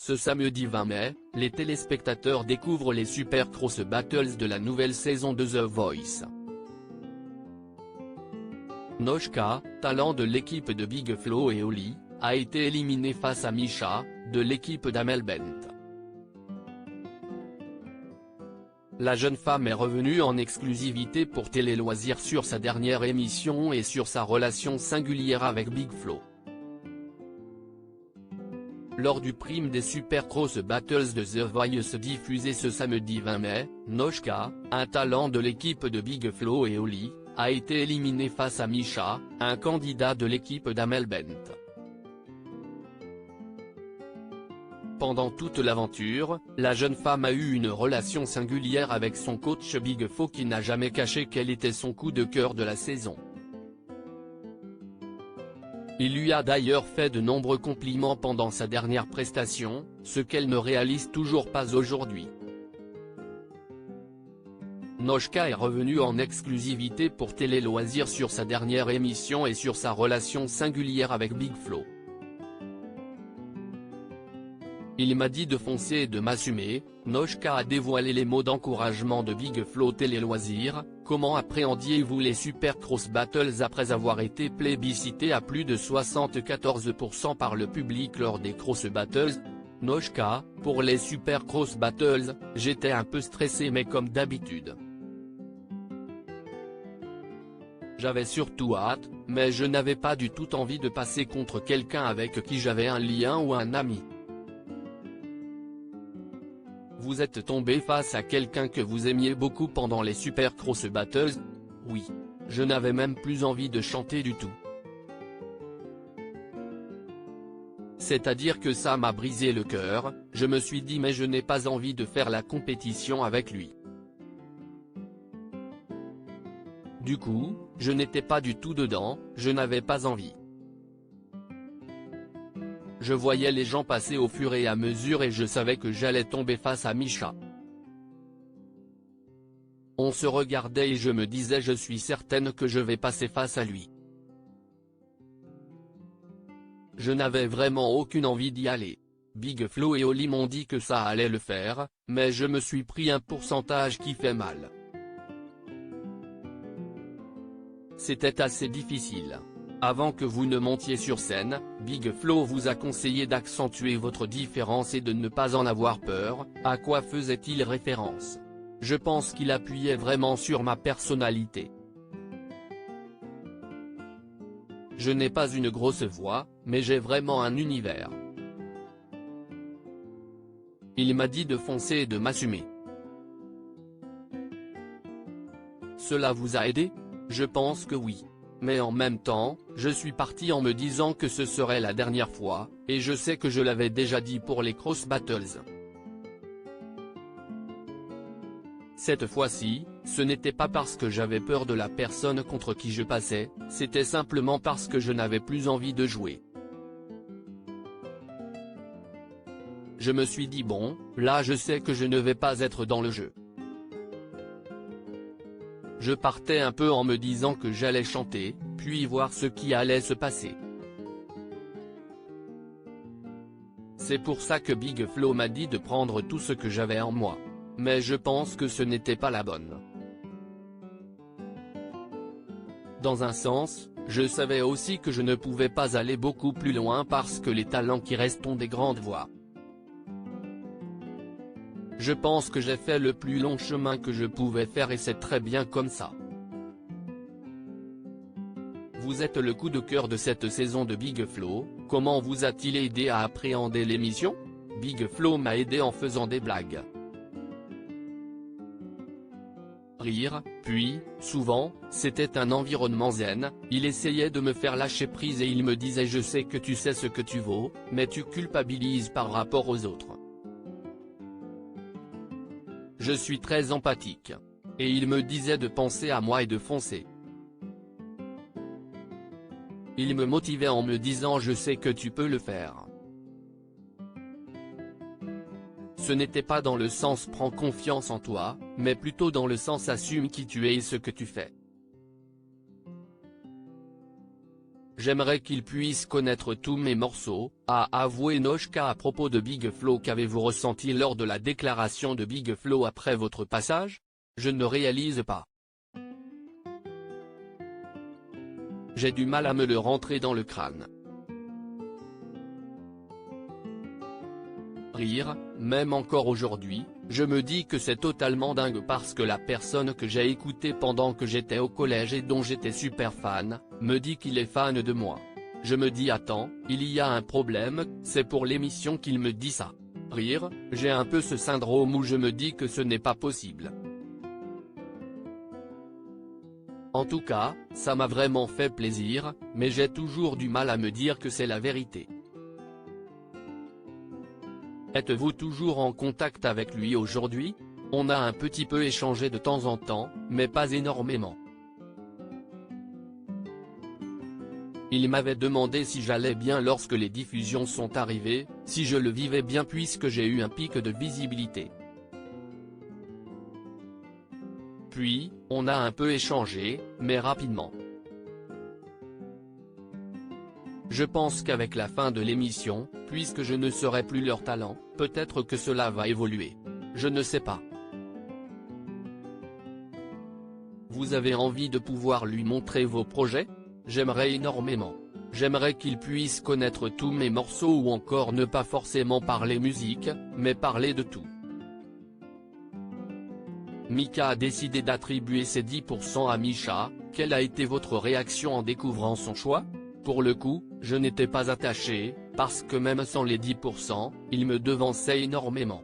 Ce samedi 20 mai, les téléspectateurs découvrent les Supercross Battles de la nouvelle saison de The Voice. Noshka, talent de l'équipe de Big Flo et Oli, a été éliminé face à Misha, de l'équipe d'Amel Bent. La jeune femme est revenue en exclusivité pour Télé Loisirs sur sa dernière émission et sur sa relation singulière avec Big Flo. Lors du prime des Supercross Battles de The Voice diffusé ce samedi 20 mai, Noshka, un talent de l'équipe de Big Flo et Oli, a été éliminé face à Misha, un candidat de l'équipe d'Amel Bent. Pendant toute l'aventure, la jeune femme a eu une relation singulière avec son coach Big Flo qui n'a jamais caché quel était son coup de cœur de la saison. Il lui a d'ailleurs fait de nombreux compliments pendant sa dernière prestation, ce qu'elle ne réalise toujours pas aujourd'hui. Noshka est revenue en exclusivité pour Télé Loisirs sur sa dernière émission et sur sa relation singulière avec Big Flo. Il m'a dit de foncer et de m'assumer. Noshka a dévoilé les mots d'encouragement de Big Flo Télé Loisirs. Comment appréhendiez-vous les Supercross Battles après avoir été plébiscité à plus de 74% par le public lors des Cross Battles? Noshka, pour les Supercross Battles, j'étais un peu stressé mais comme d'habitude. J'avais surtout hâte, mais je n'avais pas du tout envie de passer contre quelqu'un avec qui j'avais un lien ou un ami. Vous êtes tombé face à quelqu'un que vous aimiez beaucoup pendant les Supercross Battles? Oui. Je n'avais même plus envie de chanter du tout. C'est-à-dire que ça m'a brisé le cœur, je me suis dit mais je n'ai pas envie de faire la compétition avec lui. Du coup, je n'étais pas du tout dedans, je n'avais pas envie. Je voyais les gens passer au fur et à mesure et je savais que j'allais tomber face à Misha. On se regardait et je me disais je suis certaine que je vais passer face à lui. Je n'avais vraiment aucune envie d'y aller. Big Flo et Oli m'ont dit que ça allait le faire, mais je me suis pris un pourcentage qui fait mal. C'était assez difficile. Avant que vous ne montiez sur scène, Big Flo vous a conseillé d'accentuer votre différence et de ne pas en avoir peur. À quoi faisait-il référence? Je pense qu'il appuyait vraiment sur ma personnalité. Je n'ai pas une grosse voix, mais j'ai vraiment un univers. Il m'a dit de foncer et de m'assumer. Cela vous a aidé? Je pense que oui. Mais en même temps, je suis parti en me disant que ce serait la dernière fois, et je sais que je l'avais déjà dit pour les Cross Battles. Cette fois-ci, ce n'était pas parce que j'avais peur de la personne contre qui je passais, c'était simplement parce que je n'avais plus envie de jouer. Je me suis dit bon, là je sais que je ne vais pas être dans le jeu. Je partais un peu en me disant que j'allais chanter, puis voir ce qui allait se passer. C'est pour ça que Big Flo m'a dit de prendre tout ce que j'avais en moi. Mais je pense que ce n'était pas la bonne. Dans un sens, je savais aussi que je ne pouvais pas aller beaucoup plus loin parce que les talents qui restent ont des grandes voix. Je pense que j'ai fait le plus long chemin que je pouvais faire et c'est très bien comme ça. Vous êtes le coup de cœur de cette saison de Big Flo, comment vous a-t-il aidé à appréhender l'émission? Big Flo m'a aidé en faisant des blagues. Rire, puis, souvent, c'était un environnement zen, il essayait de me faire lâcher prise et il me disait je sais que tu sais ce que tu vaux, mais tu culpabilises par rapport aux autres. Je suis très empathique. Et il me disait de penser à moi et de foncer. Il me motivait en me disant je sais que tu peux le faire. Ce n'était pas dans le sens prends confiance en toi, mais plutôt dans le sens assume qui tu es et ce que tu fais. j'aimerais qu'il puisse connaître tous mes morceaux, a avoué Noshka à propos de Big Flo. Qu'avez-vous ressenti lors de la déclaration de Big Flo après votre passage? Je ne réalise pas. J'ai du mal à me le rentrer dans le crâne. Rire, même encore aujourd'hui, je me dis que c'est totalement dingue parce que la personne que j'ai écoutée pendant que j'étais au collège et dont j'étais super fan, me dit qu'il est fan de moi. Je me dis attends, il y a un problème, c'est pour l'émission qu'il me dit ça. Rire, j'ai un peu ce syndrome où je me dis que ce n'est pas possible. En tout cas, ça m'a vraiment fait plaisir, mais j'ai toujours du mal à me dire que c'est la vérité. Êtes-vous toujours en contact avec lui aujourd'hui? On a un petit peu échangé de temps en temps, mais pas énormément. Il m'avait demandé si j'allais bien lorsque les diffusions sont arrivées, si je le vivais bien puisque j'ai eu un pic de visibilité. Puis, on a un peu échangé, mais rapidement. Je pense qu'avec la fin de l'émission, puisque je ne serai plus leur talent, peut-être que cela va évoluer. Je ne sais pas. Vous avez envie de pouvoir lui montrer vos projets? J'aimerais énormément. J'aimerais qu'il puisse connaître tous mes morceaux ou encore ne pas forcément parler musique, mais parler de tout. Mika a décidé d'attribuer ses 10% à Misha. Quelle a été votre réaction en découvrant son choix? Pour le coup, je n'étais pas attaché, parce que même sans les 10%, il me devançait énormément.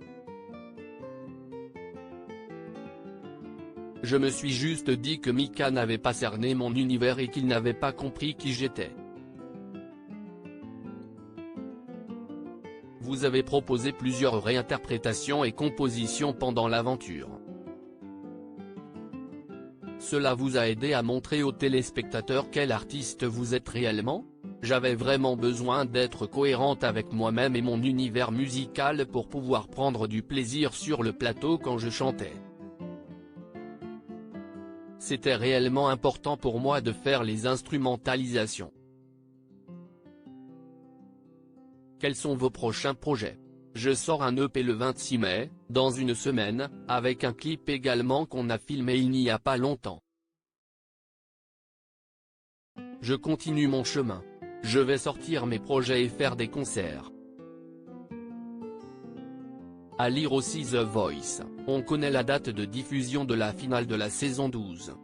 Je me suis juste dit que Mika n'avait pas cerné mon univers et qu'il n'avait pas compris qui j'étais. Vous avez proposé plusieurs réinterprétations et compositions pendant l'aventure. Cela vous a aidé à montrer aux téléspectateurs quel artiste vous êtes réellement? J'avais vraiment besoin d'être cohérente avec moi-même et mon univers musical pour pouvoir prendre du plaisir sur le plateau quand je chantais. C'était réellement important pour moi de faire les instrumentalisations. Quels sont vos prochains projets? Je sors un EP le 26 mai, dans une semaine, avec un clip également qu'on a filmé il n'y a pas longtemps. Je continue mon chemin. Je vais sortir mes projets et faire des concerts. À lire aussi The Voice, on connaît la date de diffusion de la finale de la saison 12.